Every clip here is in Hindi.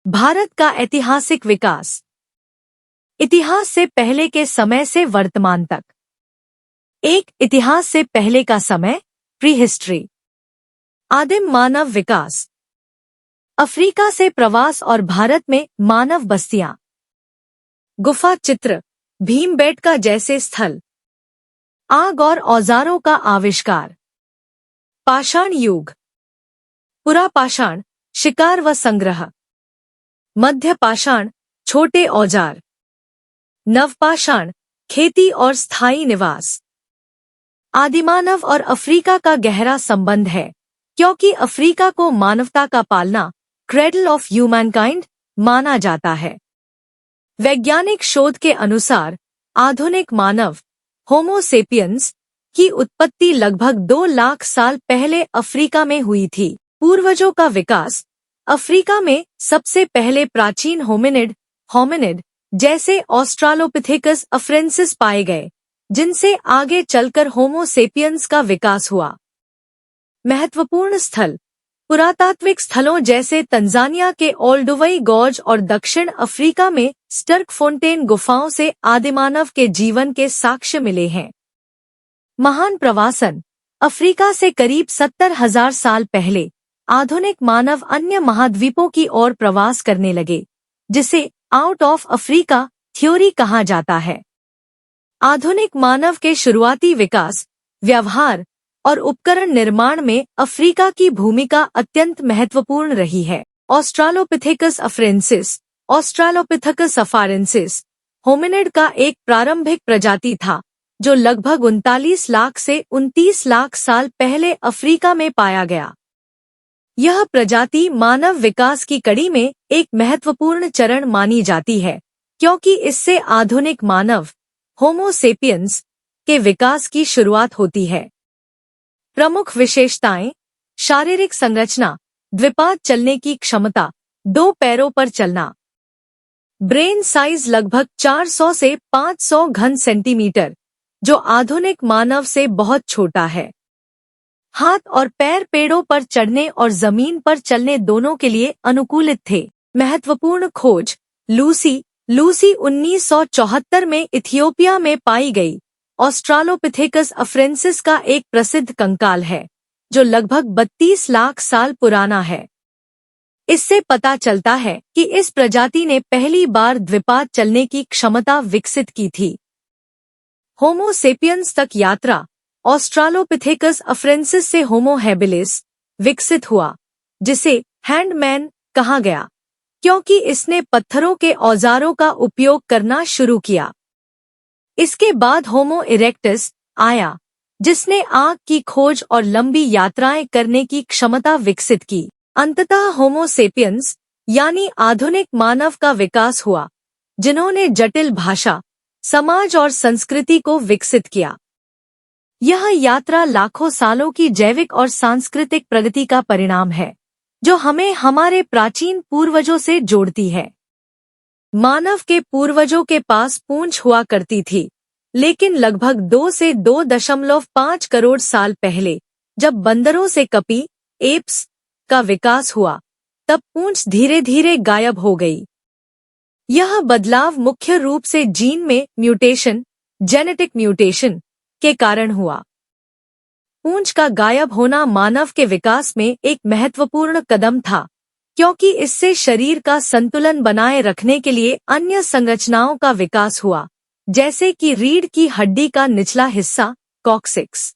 भारत का ऐतिहासिक विकास। इतिहास से पहले के समय से वर्तमान तक। इतिहास से पहले का समय, प्री हिस्ट्री। आदिम मानव विकास। अफ्रीका से प्रवास और भारत में मानव बस्तियां। गुफा चित्र, भीमबेटका जैसे स्थल। आग और औजारों का आविष्कार। पाषाण युग। पुरापाषाण, शिकार व संग्रह। मध्य पाषाण, छोटे औजार। नवपाषाण, खेती और स्थायी निवास। आदिमानव और अफ्रीका का गहरा संबंध है, क्योंकि अफ्रीका को मानवता का पालना, क्रेडल ऑफ ह्यूमैनकाइंड, माना जाता है। वैज्ञानिक शोध के अनुसार आधुनिक मानव, होमो सेपियंस, की उत्पत्ति लगभग 2 लाख साल पहले अफ्रीका में हुई थी। पूर्वजों का विकास। अफ्रीका में सबसे पहले प्राचीन होमिनिड जैसे ऑस्ट्रालोपिथेकस अफ्रेंसिस पाए गए, जिनसे आगे चलकर होमो सेपियंस का विकास हुआ। महत्वपूर्ण स्थल। पुरातात्विक स्थलों जैसे तंजानिया के ओल्डुवई गॉर्ज और दक्षिण अफ्रीका में स्टर्कफोंटेन गुफाओं से आदिमानव के जीवन के साक्ष्य मिले हैं। महान प्रवासन। अफ्रीका से करीब 70,000 साल पहले आधुनिक मानव अन्य महाद्वीपों की ओर प्रवास करने लगे, जिसे आउट ऑफ अफ्रीका थ्योरी कहा जाता है। आधुनिक मानव के शुरुआती विकास, व्यवहार और उपकरण निर्माण में अफ्रीका की भूमिका अत्यंत महत्वपूर्ण रही है। ऑस्ट्रालोपिथेकस अफ्रेंसिस, ऑस्ट्रालोपिथेकस अफारेंसिस, होमिनिड का एक प्रारंभिक प्रजाति था, जो लगभग 39 लाख से 29 लाख साल पहले अफ्रीका में पाया गया। यह प्रजाति मानव विकास की कड़ी में एक महत्वपूर्ण चरण मानी जाती है, क्योंकि इससे आधुनिक मानव, होमो सेपियंस, के विकास की शुरुआत होती है। प्रमुख विशेषताएं। शारीरिक संरचना, द्विपाद चलने की क्षमता, 2 पैरों पर चलना। ब्रेन साइज लगभग 400 से 500 घन सेंटीमीटर, जो आधुनिक मानव से बहुत छोटा है। हाथ और पैर पेड़ों पर चढ़ने और जमीन पर चलने दोनों के लिए अनुकूलित थे। महत्वपूर्ण खोज। लूसी 1974 में इथियोपिया में पाई गई ऑस्ट्रालोपिथेकस अफ्रेंसिस का एक प्रसिद्ध कंकाल है, जो लगभग 32 लाख साल पुराना है। इससे पता चलता है कि इस प्रजाति ने पहली बार द्विपाद चलने की क्षमता विकसित की थी। होमो सेपियंस तक यात्रा। ऑस्ट्रालोपिथेकस अफ्रेंसिस से होमो हैबिलिस विकसित हुआ, जिसे हैंडमैन कहा गया, क्योंकि इसने पत्थरों के औजारों का उपयोग करना शुरू किया। इसके बाद होमो इरेक्टस आया, जिसने आग की खोज और लंबी यात्राएं करने की क्षमता विकसित की। अंततः होमो सेपियंस यानी आधुनिक मानव का विकास हुआ, जिन्होंने जटिल भाषा, समाज और संस्कृति को विकसित किया। यह यात्रा लाखों सालों की जैविक और सांस्कृतिक प्रगति का परिणाम है, जो हमें हमारे प्राचीन पूर्वजों से जोड़ती है। मानव के पूर्वजों के पास पूंछ हुआ करती थी, लेकिन लगभग 2 से 2.5 करोड़ साल पहले, जब बंदरों से कपी एप्स का विकास हुआ, तब पूंछ धीरे धीरे गायब हो गई। यह बदलाव मुख्य रूप से जीन में म्यूटेशन, जेनेटिक म्यूटेशन, के कारण हुआ। पूंछ का गायब होना मानव के विकास में एक महत्वपूर्ण कदम था, क्योंकि इससे शरीर का संतुलन बनाए रखने के लिए अन्य संरचनाओं का विकास हुआ, जैसे कि रीढ़ की हड्डी का निचला हिस्सा, कॉक्सिक्स।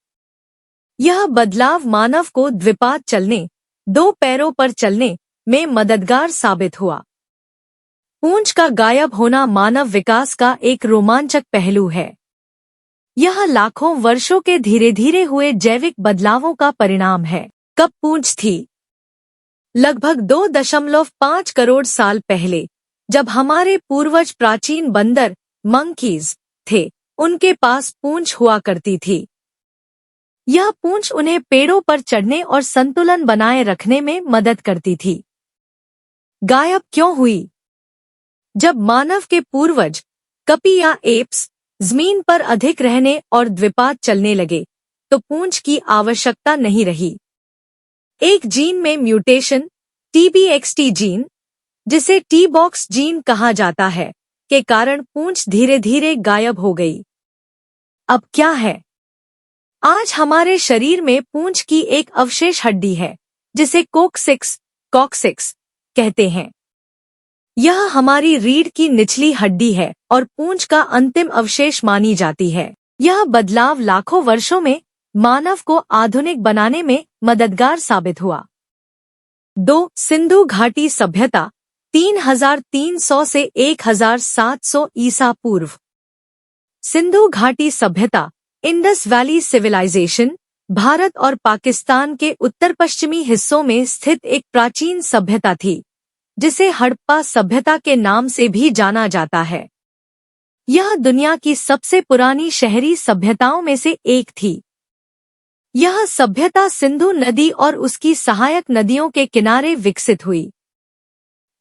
यह बदलाव मानव को द्विपाद चलने, 2 पैरों पर चलने में मददगार साबित हुआ। पूंछ का गायब होना मानव विकास का एक रोमांचक पहलू है। यह लाखों वर्षों के धीरे धीरे हुए जैविक बदलावों का परिणाम है। कब पूंछ थी? लगभग 2.5 करोड़ साल पहले, जब हमारे पूर्वज प्राचीन बंदर, मंकीज, थे, उनके पास पूंछ हुआ करती थी। यह पूंछ उन्हें पेड़ों पर चढ़ने और संतुलन बनाए रखने में मदद करती थी। गायब क्यों हुई? जब मानव के पूर्वज, कपी या एप्स, जमीन पर अधिक रहने और द्विपाद चलने लगे, तो पूंछ की आवश्यकता नहीं रही। एक जीन में म्यूटेशन, TBXT जीन, जिसे टी बॉक्स जीन कहा जाता है, के कारण पूंछ धीरे धीरे गायब हो गई। अब क्या है? आज हमारे शरीर में पूंछ की एक अवशेष हड्डी है, जिसे कॉक्सिक्स कहते हैं। यह हमारी रीढ़ की निचली हड्डी है और पूंछ का अंतिम अवशेष मानी जाती है। यह बदलाव लाखों वर्षों में मानव को आधुनिक बनाने में मददगार साबित हुआ। 2. सिंधु घाटी सभ्यता 3300 से 1700 ईसा पूर्व। सिंधु घाटी सभ्यता इंडस वैली सिविलाइजेशन भारत और पाकिस्तान के उत्तर पश्चिमी हिस्सों में स्थित एक प्राचीन सभ्यता थी, जिसे हड़प्पा सभ्यता के नाम से भी जाना जाता है। यह दुनिया की सबसे पुरानी शहरी सभ्यताओं में से एक थी। यह सभ्यता सिंधु नदी और उसकी सहायक नदियों के किनारे विकसित हुई।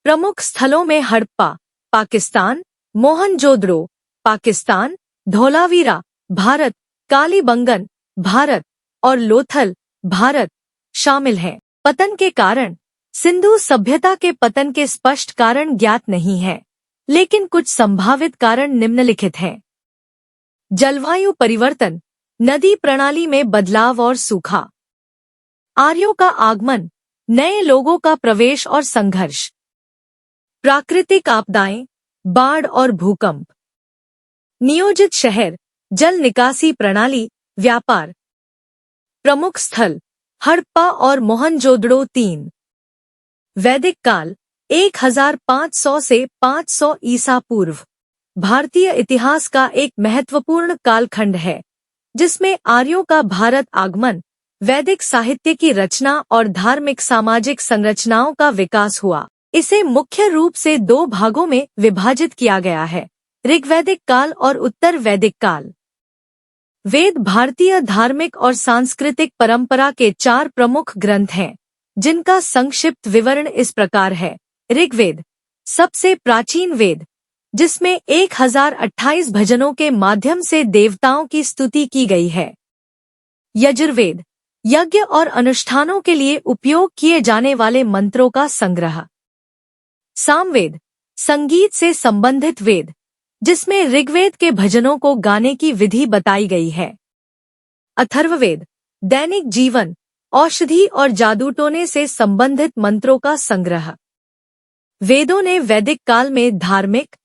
प्रमुख स्थलों में हड़प्पा पाकिस्तान, मोहनजोदड़ो पाकिस्तान, धोलावीरा भारत, कालीबंगन भारत और लोथल भारत शामिल हैं। पतन के कारण सिंधु सभ्यता के पतन के स्पष्ट कारण ज्ञात नहीं है, लेकिन कुछ संभावित कारण निम्नलिखित हैं। जलवायु परिवर्तन, नदी प्रणाली में बदलाव और सूखा, आर्यों का आगमन, नए लोगों का प्रवेश और संघर्ष, प्राकृतिक आपदाएं, बाढ़ और भूकंप, नियोजित शहर, जल निकासी प्रणाली, व्यापार। प्रमुख स्थल हड़प्पा और मोहनजोदड़ो 3। वैदिक काल 1500 से 500 ईसा पूर्व भारतीय इतिहास का एक महत्वपूर्ण कालखंड है, जिसमें आर्यों का भारत आगमन, वैदिक साहित्य की रचना और धार्मिक सामाजिक संरचनाओं का विकास हुआ। इसे मुख्य रूप से 2 भागों में विभाजित किया गया है, ऋग्वैदिक काल और उत्तर वैदिक काल। वेद भारतीय धार्मिक और सांस्कृतिक परंपरा के 4 प्रमुख ग्रंथ हैं, जिनका संक्षिप्त विवरण इस प्रकार है। ऋग्वेद सबसे प्राचीन वेद, जिसमें 1028 भजनों के माध्यम से देवताओं की स्तुति की गई है। यजुर्वेद यज्ञ और अनुष्ठानों के लिए उपयोग किए जाने वाले मंत्रों का संग्रह। सामवेद संगीत से संबंधित वेद, जिसमें ऋग्वेद के भजनों को गाने की विधि बताई गई है। अथर्ववेद दैनिक जीवन, औषधि और जादूटोने से संबंधित मंत्रों का संग्रह। वेदों ने वैदिक काल में धार्मिक,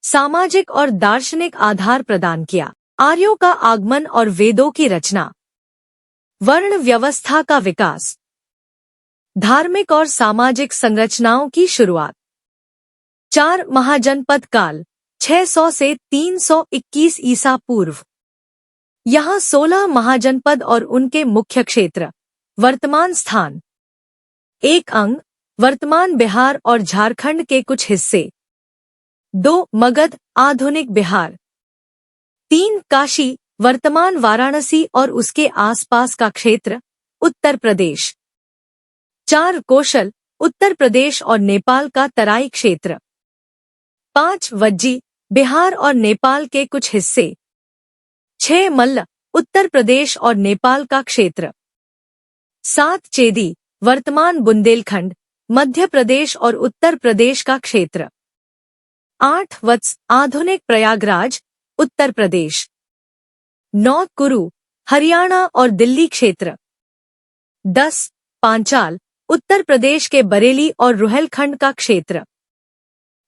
सामाजिक और दार्शनिक आधार प्रदान किया। आर्यों का आगमन और वेदों की रचना। वर्ण व्यवस्था का विकास, धार्मिक और सामाजिक संरचनाओं की शुरुआत। 4 महाजनपद काल 600 से 321 ईसा पूर्व। यहाँ 16 महाजनपद और उनके मुख्य क्षेत्र। वर्तमान स्थान 1 अंग, वर्तमान बिहार और झारखंड के कुछ हिस्से। 2 मगध, आधुनिक बिहार। 3 काशी, वर्तमान वाराणसी और उसके आसपास का क्षेत्र, उत्तर प्रदेश। 4 कौशल, उत्तर प्रदेश और नेपाल का तराई क्षेत्र। 5 वज्जी, बिहार और नेपाल के कुछ हिस्से। 6 मल्ल, उत्तर प्रदेश और नेपाल का क्षेत्र। 7 चेदी, वर्तमान बुंदेलखंड, मध्य प्रदेश और उत्तर प्रदेश का क्षेत्र। 8 वत्स, आधुनिक प्रयागराज, उत्तर प्रदेश। 9 कुरु, हरियाणा और दिल्ली क्षेत्र। 10 पांचाल, उत्तर प्रदेश के बरेली और रुहेलखंड का क्षेत्र।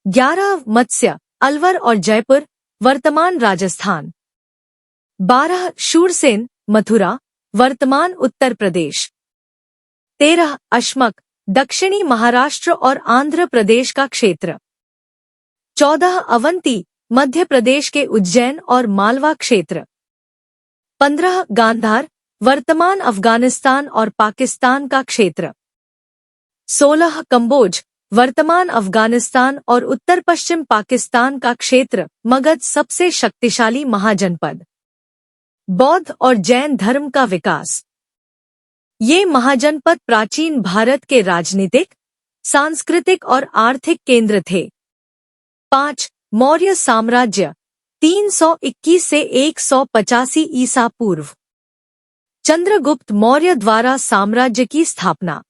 11 मत्स्य, अलवर और जयपुर, वर्तमान राजस्थान। 12 शूरसेन, मथुरा, वर्तमान उत्तर प्रदेश। 13 अश्मक, दक्षिणी महाराष्ट्र और आंध्र प्रदेश का क्षेत्र। 14 अवंती, मध्य प्रदेश के उज्जैन और मालवा क्षेत्र। 15 गांधार, वर्तमान अफगानिस्तान और पाकिस्तान का क्षेत्र। 16 कंबोज, वर्तमान अफगानिस्तान और उत्तर पश्चिम पाकिस्तान का क्षेत्र। मगध सबसे शक्तिशाली महाजनपद। बौद्ध और जैन धर्म का विकास। ये महाजनपद प्राचीन भारत के राजनीतिक, सांस्कृतिक और आर्थिक केंद्र थे। 5 मौर्य साम्राज्य 321 से 185 ईसा पूर्व। चंद्रगुप्त मौर्य द्वारा साम्राज्य की स्थापना।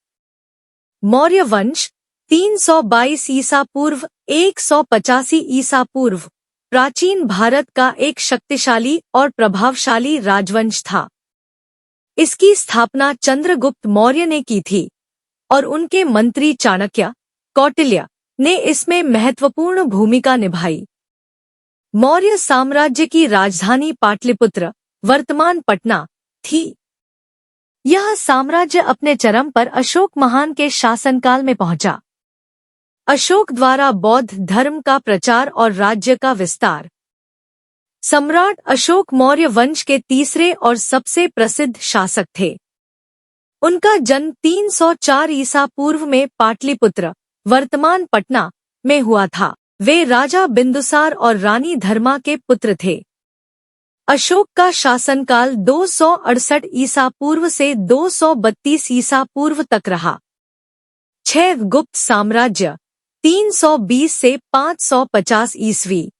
मौर्य वंश 322 ईसा पूर्व 185 ईसा पूर्व प्राचीन भारत का एक शक्तिशाली और प्रभावशाली राजवंश था। इसकी स्थापना चंद्रगुप्त मौर्य ने की थी और उनके मंत्री चाणक्य, कौटिल्य ने इसमें महत्वपूर्ण भूमिका निभाई। मौर्य साम्राज्य की राजधानी पाटलिपुत्र, वर्तमान पटना, थी। यह साम्राज्य अपने चरम पर अशोक महान के शासनकाल में पहुंचा। अशोक द्वारा बौद्ध धर्म का प्रचार और राज्य का विस्तार। सम्राट अशोक मौर्य वंश के तीसरे और सबसे प्रसिद्ध शासक थे। उनका जन्म 304 ईसा पूर्व में पाटलिपुत्र, वर्तमान पटना, में हुआ था। वे राजा बिंदुसार और रानी धर्मा के पुत्र थे। अशोक का शासनकाल 268 ईसा पूर्व से 232 ईसा पूर्व तक रहा। 6 गुप्त साम्राज्य 320 से 550 ईस्वी।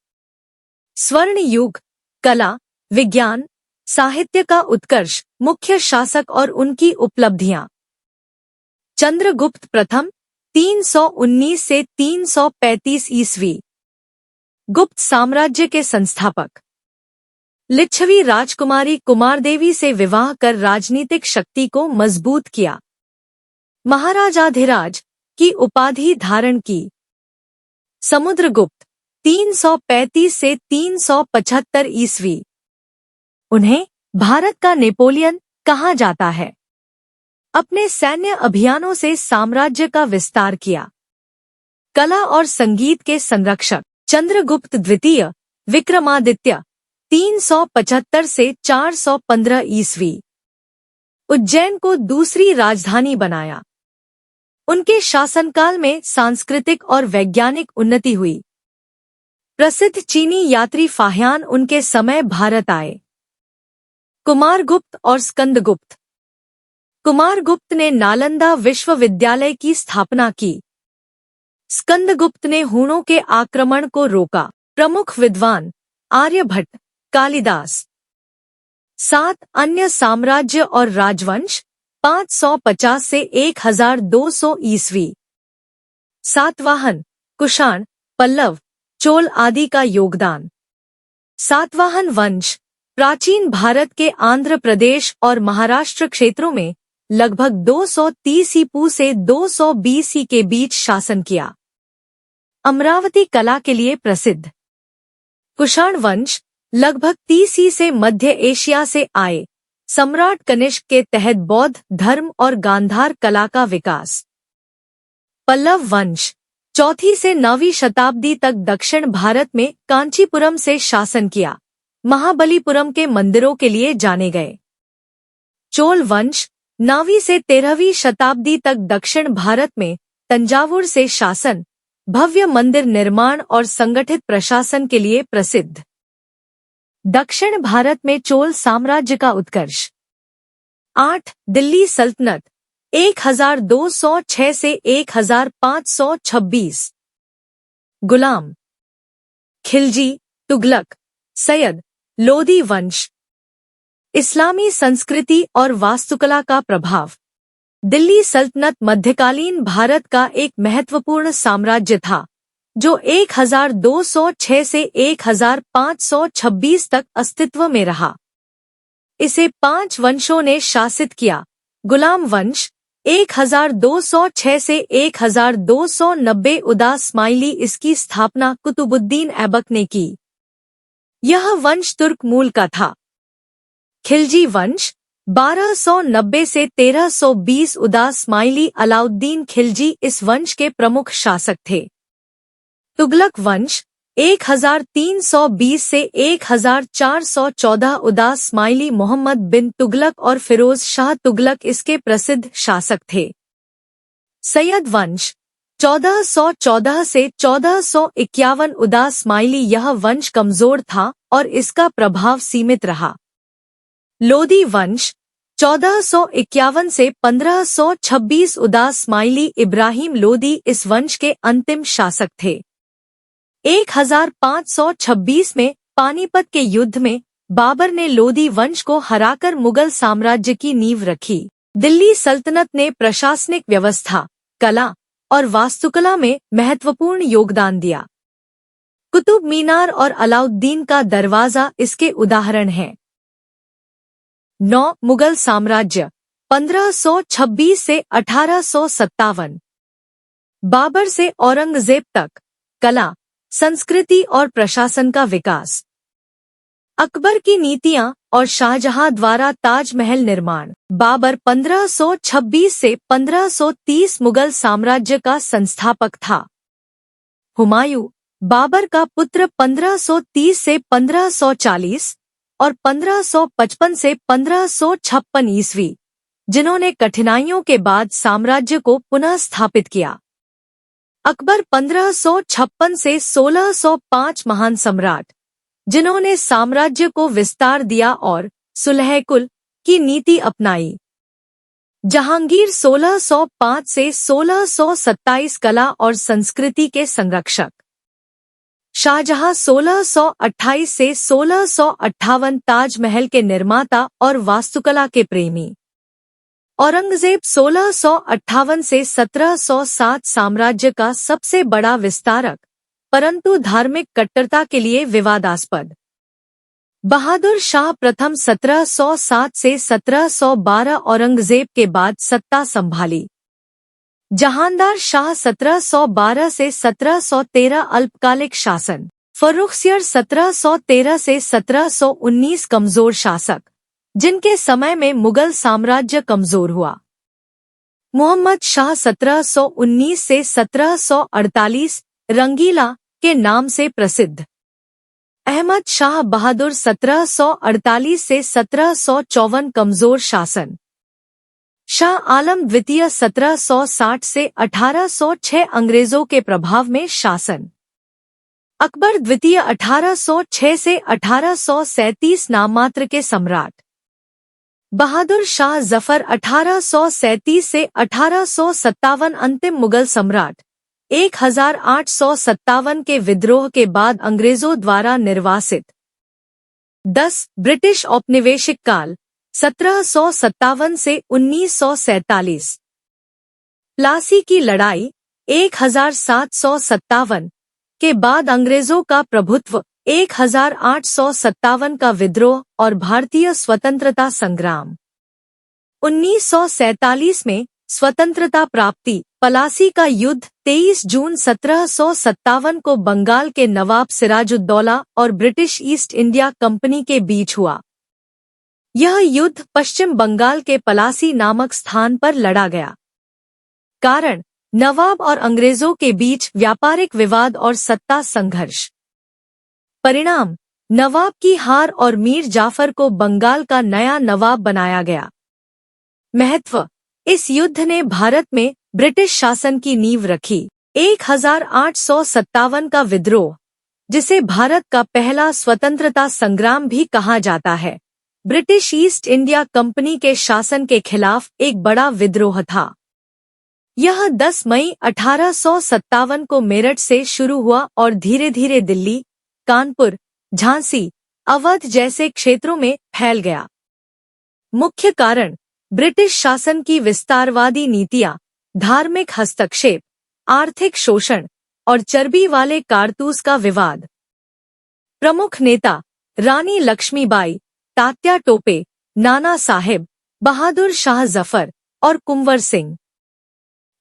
स्वर्ण युग, कला, विज्ञान, साहित्य का उत्कर्ष, मुख्य शासक और उनकी उपलब्धियां। चंद्रगुप्त प्रथम 319 से 335 ईस्वी। गुप्त साम्राज्य के संस्थापक। लिच्छवी राजकुमारी कुमारदेवी से विवाह कर राजनीतिक शक्ति को मजबूत किया। महाराजाधिराज की उपाधि धारण की। समुद्रगुप्त 335 से 375 ईस्वी। उन्हें भारत का नेपोलियन कहा जाता है। अपने सैन्य अभियानों से साम्राज्य का विस्तार किया। कला और संगीत के संरक्षक। चंद्रगुप्त द्वितीय, विक्रमादित्य 375 से 415 ईस्वी। उज्जैन को दूसरी राजधानी बनाया। उनके शासनकाल में सांस्कृतिक और वैज्ञानिक उन्नति हुई। प्रसिद्ध चीनी यात्री फाह्यान उनके समय भारत आए। कुमारगुप्त और स्कंदगुप्त। कुमारगुप्त ने नालंदा विश्वविद्यालय की स्थापना की। स्कंदगुप्त ने हूणों के आक्रमण को रोका। प्रमुख विद्वान आर्यभट्ट, कालिदास। 7 अन्य साम्राज्य और राजवंश 550 से 1200 ईस्वी। सातवाहन, कुषाण, पल्लव, चोल आदि का योगदान। सातवाहन वंश प्राचीन भारत के आंध्र प्रदेश और महाराष्ट्र क्षेत्रों में लगभग 230 ईपू से 220 ई के बीच शासन किया। अमरावती कला के लिए प्रसिद्ध। कुषाण वंश लगभग 30 ई से मध्य एशिया से आए। सम्राट कनिष्क के तहत बौद्ध धर्म और गांधार कला का विकास। पल्लव वंश 4वीं से 9वीं शताब्दी तक दक्षिण भारत में कांचीपुरम से शासन किया। महाबलीपुरम के मंदिरों के लिए जाने गए। चोल वंश 9वीं से 13वीं शताब्दी तक दक्षिण भारत में तंजावुर से शासन, भव्य मंदिर निर्माण और संगठित प्रशासन के लिए प्रसिद्ध। दक्षिण भारत में चोल साम्राज्य का उत्कर्ष। 8 दिल्ली सल्तनत 1206 से 1526। गुलाम, खिलजी, तुगलक, सैयद, लोदी वंश। इस्लामी संस्कृति और वास्तुकला का प्रभाव। दिल्ली सल्तनत मध्यकालीन भारत का एक महत्वपूर्ण साम्राज्य था, जो 1206 से 1526 तक अस्तित्व में रहा। इसे 5 वंशों ने शासित किया। गुलाम वंश 1206 से 1290 उदास्माइली। इसकी स्थापना कुतुबुद्दीन ऐबक ने की। यह वंश तुर्क मूल का था। खिलजी वंश 1290 से 1320 उदास्माइली। अलाउद्दीन खिलजी इस वंश के प्रमुख शासक थे। तुगलक वंश 1320 से 1414 उदास्माइली। मोहम्मद बिन तुगलक और फिरोज शाह तुगलक इसके प्रसिद्ध शासक थे। सैयद वंश 1414 से 1451 उदास्माइली। यह वंश कमजोर था और इसका प्रभाव सीमित रहा। लोदी वंश 1451 से 1526 उदास्माइली। इब्राहिम लोदी इस वंश के अंतिम शासक थे। 1526 में पानीपत के युद्ध में बाबर ने लोदी वंश को हराकर मुगल साम्राज्य की नींव रखी। दिल्ली सल्तनत ने प्रशासनिक व्यवस्था, कला, और वास्तुकला में महत्वपूर्ण योगदान दिया। कुतुब मीनार और अलाउद्दीन का दरवाजा इसके उदाहरण हैं। 9. मुगल साम्राज्य 1526 से 1857। बाबर से औरंगजेब तक कला, संस्कृति और प्रशासन का विकास। अकबर की नीतियां और शाहजहां द्वारा ताजमहल निर्माण। बाबर 1526 से 1530 मुगल साम्राज्य का संस्थापक था। हुमायूं बाबर का पुत्र 1530 से 1540 और 1555 से 1556 ईस्वी, जिन्होंने कठिनाइयों के बाद साम्राज्य को पुनः स्थापित किया। अकबर 1556 से 1605 महान सम्राट, जिन्होंने साम्राज्य को विस्तार दिया और सुलह-ए-कुल की नीति अपनाई। जहांगीर 1605 से 1627 कला और संस्कृति के संरक्षक। शाहजहां 1628 से 1658 ताजमहल के निर्माता और वास्तुकला के प्रेमी। औरंगजेब 1658 से 1707 साम्राज्य का सबसे बड़ा विस्तारक, परंतु धार्मिक कट्टरता के लिए विवादास्पद। बहादुर शाह प्रथम 1707 से 1712 औरंगजेब के बाद सत्ता संभाली। जहांदार शाह 1712 से 1713 अल्पकालिक शासन। फर्रुखसियर 1713 से 1719 कमजोर शासक, जिनके समय में मुगल साम्राज्य कमजोर हुआ। मुहम्मद शाह 1719 से 1748 रंगीला के नाम से प्रसिद्ध। अहमद शाह बहादुर 1748 से 1754 कमजोर शासन। शाह आलम द्वितीय 1760 से 1806 अंग्रेजों के प्रभाव में शासन। अकबर द्वितीय 1806 से 1837 नाममात्र के सम्राट। बहादुर शाह जफर 1837 से 1857 अंतिम मुगल सम्राट। 1857 के विद्रोह के बाद अंग्रेजों द्वारा निर्वासित। 10. ब्रिटिश औपनिवेशिक काल 1757 से 1947। प्लासी की लड़ाई 1757 के बाद अंग्रेजों का प्रभुत्व, 1857 का विद्रोह और भारतीय स्वतंत्रता संग्राम। 1947 में स्वतंत्रता प्राप्ति। प्लासी का युद्ध 23 जून 1757 को बंगाल के नवाब सिराजुद्दौला और ब्रिटिश ईस्ट इंडिया कंपनी के बीच हुआ। यह युद्ध पश्चिम बंगाल के पलासी नामक स्थान पर लड़ा गया। कारण, नवाब और अंग्रेजों के बीच व्यापारिक विवाद और सत्ता संघर्ष। परिणाम, नवाब की हार और मीर जाफर को बंगाल का नया नवाब बनाया गया। महत्व, इस युद्ध ने भारत में ब्रिटिश शासन की नींव रखी। 1857 का विद्रोह, जिसे भारत का पहला स्वतंत्रता संग्राम भी कहा जाता है, ब्रिटिश ईस्ट इंडिया कंपनी के शासन के खिलाफ एक बड़ा विद्रोह था। यह 10 मई 1857 को मेरठ से शुरू हुआ और धीरे धीरे दिल्ली, कानपुर, झांसी, अवध जैसे क्षेत्रों में फैल गया। मुख्य कारण, ब्रिटिश शासन की विस्तारवादी नीतियां, धार्मिक हस्तक्षेप, आर्थिक शोषण और चर्बी वाले कारतूस का विवाद। प्रमुख नेता, रानी लक्ष्मीबाई, तात्या टोपे, नाना साहेब, बहादुर शाह जफर और कुंवर सिंह।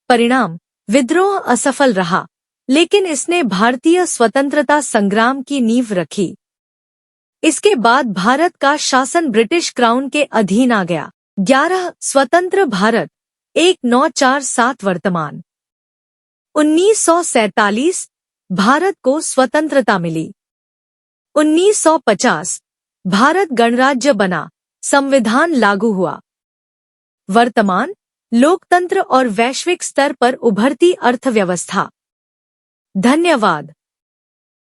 परिणाम, विद्रोह असफल रहा, लेकिन इसने भारतीय स्वतंत्रता संग्राम की नींव रखी। इसके बाद भारत का शासन ब्रिटिश क्राउन के अधीन आ गया। 11. स्वतंत्र भारत 1947 वर्तमान। 1947 भारत को स्वतंत्रता मिली। 1950 भारत गणराज्य बना, संविधान लागू हुआ। वर्तमान, लोकतंत्र और वैश्विक स्तर पर उभरती अर्थव्यवस्था। धन्यवाद।